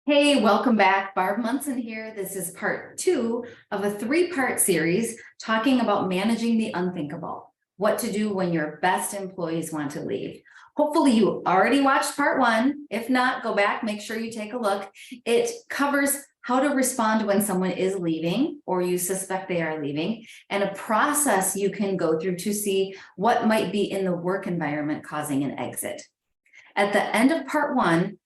Hey, welcome back. Barb Munson here. This is part 2 of a 3-part series talking about managing the unthinkable, what to do when your best employees want to leave. Hopefully you already watched part 1. If not, go back, make sure you take a look. It covers how to respond when someone is leaving or you suspect they are leaving, and a process you can go through to see what might be in the work environment causing an exit. At the end of part 1,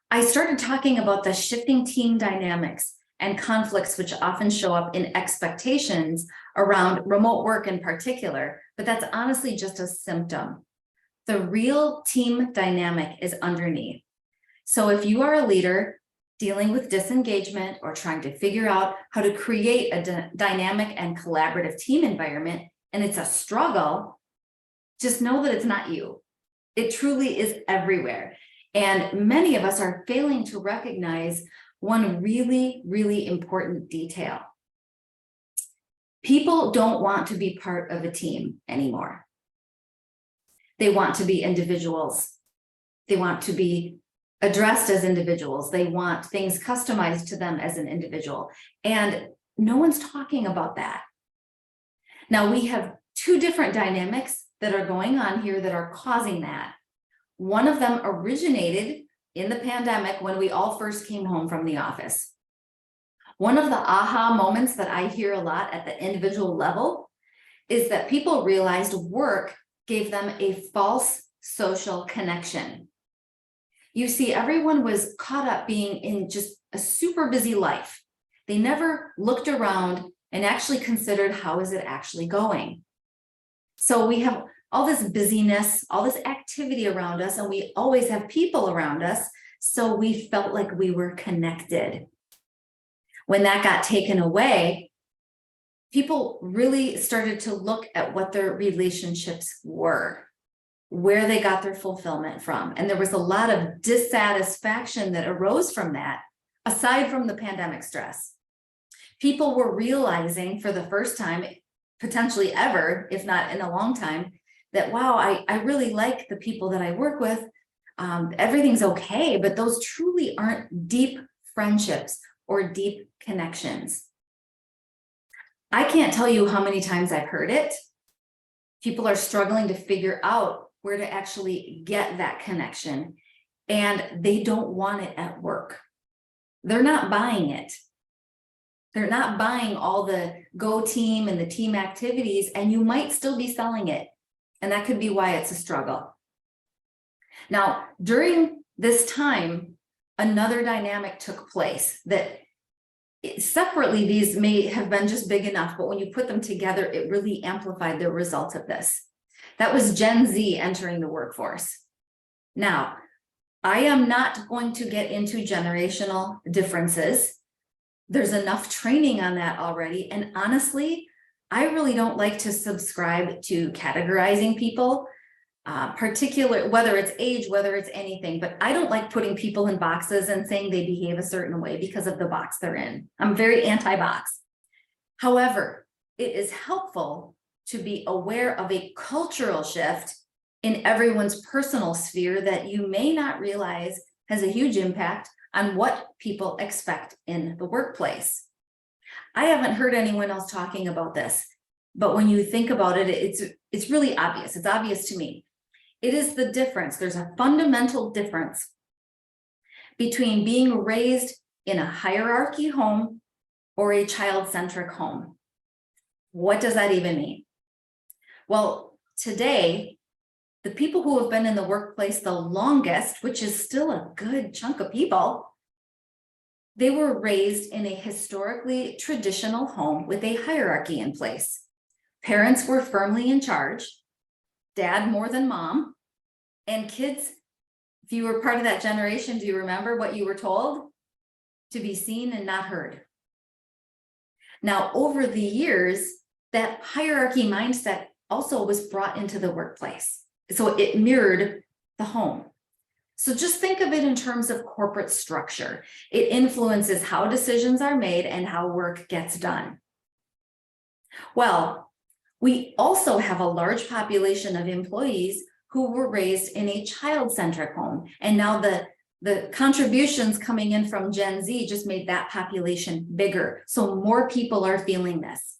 I started talking about the shifting team dynamics and conflicts which often show up in expectations around remote work in particular, but that's honestly just a symptom. The real team dynamic is underneath. So if you are a leader dealing with disengagement or trying to figure out how to create a dynamic and collaborative team environment, and it's a struggle, just know that it's not you. It truly is everywhere. And many of us are failing to recognize one really, really important detail. People don't want to be part of a team anymore. They want to be individuals. They want to be addressed as individuals. They want things customized to them as an individual. And no one's talking about that. Now, we have 2 different dynamics that are going on here that are causing that. One of them originated in the pandemic when we all first came home from the office. One of the aha moments that I hear a lot at the individual level is that people realized work gave them a false social connection. You see, everyone was caught up being in just a super busy life. They never looked around and actually considered, how is it actually going? So we have all this busyness, all this activity around us, and we always have people around us, so we felt like we were connected. When that got taken away, people really started to look at what their relationships were, where they got their fulfillment from. And there was a lot of dissatisfaction that arose from that, aside from the pandemic stress. People were realizing for the first time, potentially ever, if not in a long time, that, wow, I really like the people that I work with. Everything's okay, but those truly aren't deep friendships or deep connections. I can't tell you how many times I've heard it. People are struggling to figure out where to actually get that connection, and they don't want it at work. They're not buying it. They're not buying all the Go team and the team activities, and you might still be selling it. And that could be why it's a struggle. Now, during this time, another dynamic took place that separately, these may have been just big enough, but when you put them together, it really amplified the result of this. That was Gen Z entering the workforce. Now, I am not going to get into generational differences. There's enough training on that already. And honestly, I really don't like to subscribe to categorizing people, whether it's age, whether it's anything, but I don't like putting people in boxes and saying they behave a certain way because of the box they're in. I'm very anti-box. However, it is helpful to be aware of a cultural shift in everyone's personal sphere that you may not realize has a huge impact on what people expect in the workplace. I haven't heard anyone else talking about this, but when you think about it, it's really obvious. It's obvious to me. It is the difference. There's a fundamental difference between being raised in a hierarchy home or a child-centric home. What does that even mean? Well, today, the people who have been in the workplace the longest, which is still a good chunk of people, they were raised in a historically traditional home with a hierarchy in place. Parents were firmly in charge, dad more than mom, and kids, if you were part of that generation, do you remember what you were told? To be seen and not heard. Now, over the years, that hierarchy mindset also was brought into the workplace. So it mirrored the home. So just think of it in terms of corporate structure. It influences how decisions are made and how work gets done. Well, we also have a large population of employees who were raised in a child-centric home. And now the The contributions coming in from Gen Z just made that population bigger. So more people are feeling this.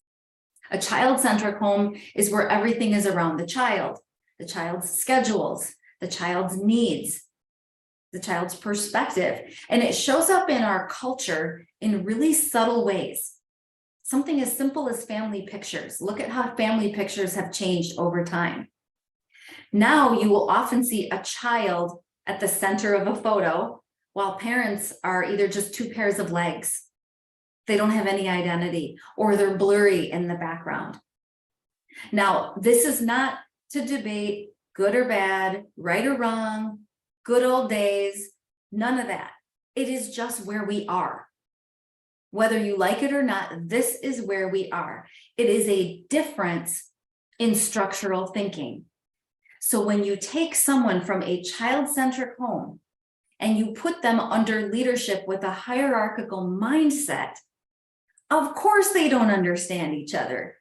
A child-centric home is where everything is around the child's schedules, the child's needs, the child's perspective. And it shows up in our culture in really subtle ways. Something as simple as family pictures. Look at how family pictures have changed over time. Now you will often see a child at the center of a photo, while parents are either just two pairs of legs. They don't have any identity, or they're blurry in the background. Now, this is not to debate good or bad, right or wrong, good old days, none of that. It is just where we are. Whether you like it or not, this is where we are. It is a difference in structural thinking. So when you take someone from a child-centric home and you put them under leadership with a hierarchical mindset, of course they don't understand each other.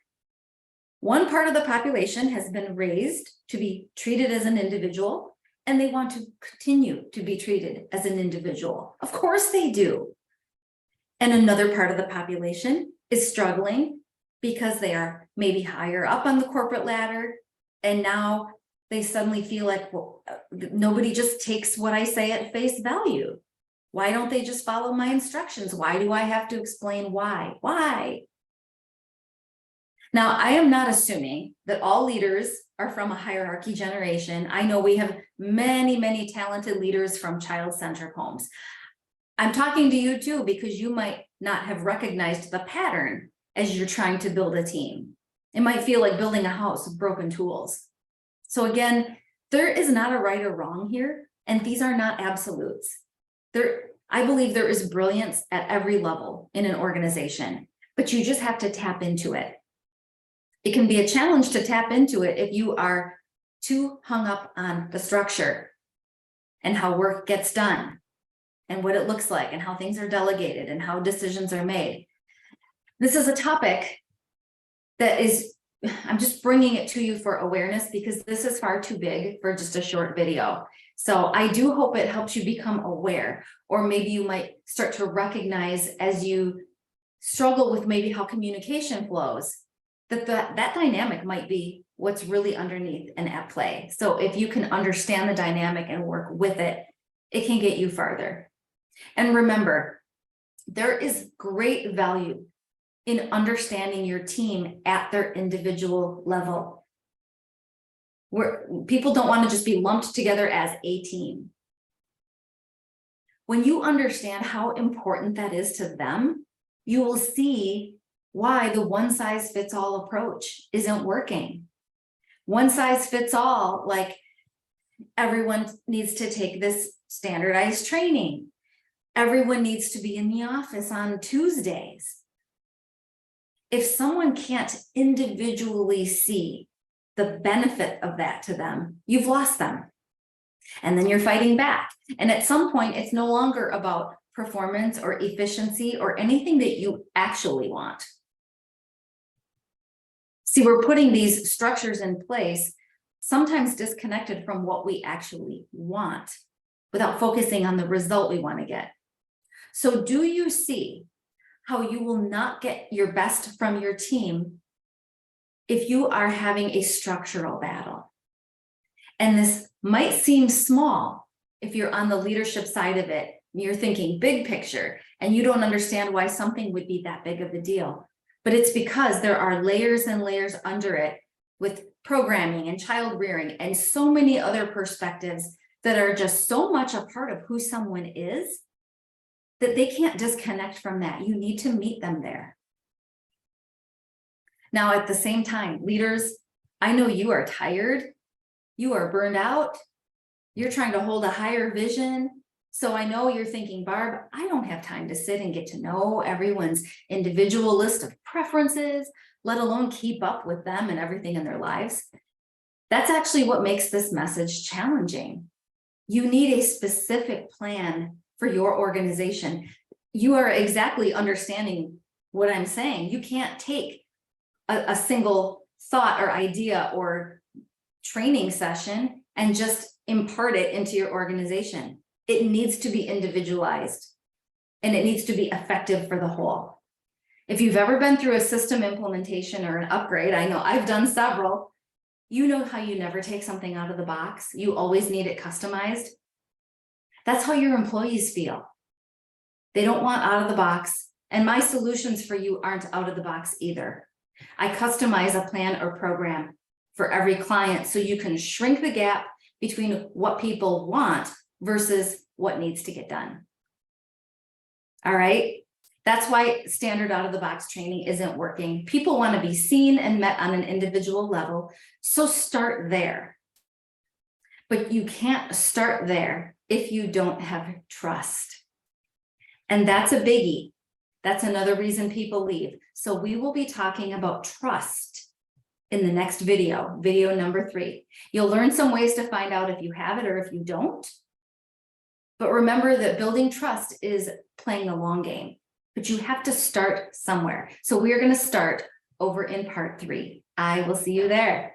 One part of the population has been raised to be treated as an individual, and they want to continue to be treated as an individual. Of course they do. And another part of the population is struggling because they are maybe higher up on the corporate ladder, and now they suddenly feel like, well, nobody just takes what I say at face value. Why don't they just follow my instructions? Why do I have to explain why? Why? Now, I am not assuming that all leaders are from a hierarchy generation. I know we have many, many talented leaders from child-centric homes. I'm talking to you too, because you might not have recognized the pattern as you're trying to build a team. It might feel like building a house with broken tools. So again, there is not a right or wrong here, and these are not absolutes. I believe there is brilliance at every level in an organization, but you just have to tap into it. It can be a challenge to tap into it if you are too hung up on the structure and how work gets done and what it looks like and how things are delegated and how decisions are made. This is a topic that is, I'm just bringing it to you for awareness because this is far too big for just a short video. So I do hope it helps you become aware, or maybe you might start to recognize as you struggle with maybe how communication flows, that dynamic might be what's really underneath and at play. So if you can understand the dynamic and work with it, it can get you farther. And remember, there is great value in understanding your team at their individual level. Where people don't want to just be lumped together as a team. When you understand how important that is to them, you will see why the one-size-fits-all approach isn't working. One size fits all, like everyone needs to take this standardized training. Everyone needs to be in the office on Tuesdays. If someone can't individually see the benefit of that to them, you've lost them. And then you're fighting back. And at some point, it's no longer about performance or efficiency or anything that you actually want. See, we're putting these structures in place, sometimes disconnected from what we actually want, without focusing on the result we want to get. So do you see how you will not get your best from your team if you are having a structural battle? And this might seem small if you're on the leadership side of it, and you're thinking big picture, and you don't understand why something would be that big of a deal. But it's because there are layers and layers under it with programming and child rearing and so many other perspectives that are just so much a part of who someone is that they can't disconnect from that. You need to meet them there. Now, at the same time, leaders, I know you are tired, you are burned out, you're trying to hold a higher vision. So I know you're thinking, Barb, I don't have time to sit and get to know everyone's individual list of preferences, let alone keep up with them and everything in their lives. That's actually what makes this message challenging. You need a specific plan for your organization. You are exactly understanding what I'm saying. You can't take a single thought or idea or training session and just impart it into your organization. It needs to be individualized and it needs to be effective for the whole. If you've ever been through a system implementation or an upgrade, I know I've done several, you know how you never take something out of the box. You always need it customized. That's how your employees feel. They don't want out of the box. And my solutions for you aren't out of the box either. I customize a plan or program for every client so you can shrink the gap between what people want versus what needs to get done. All right. That's why standard out of the box training isn't working. People want to be seen and met on an individual level. So start there. But you can't start there if you don't have trust. And that's a biggie. That's another reason people leave. So we will be talking about trust in the next video, video number 3. You'll learn some ways to find out if you have it or if you don't. But remember that building trust is playing the long game, but you have to start somewhere. So we are going to start over in part 3. I will see you there.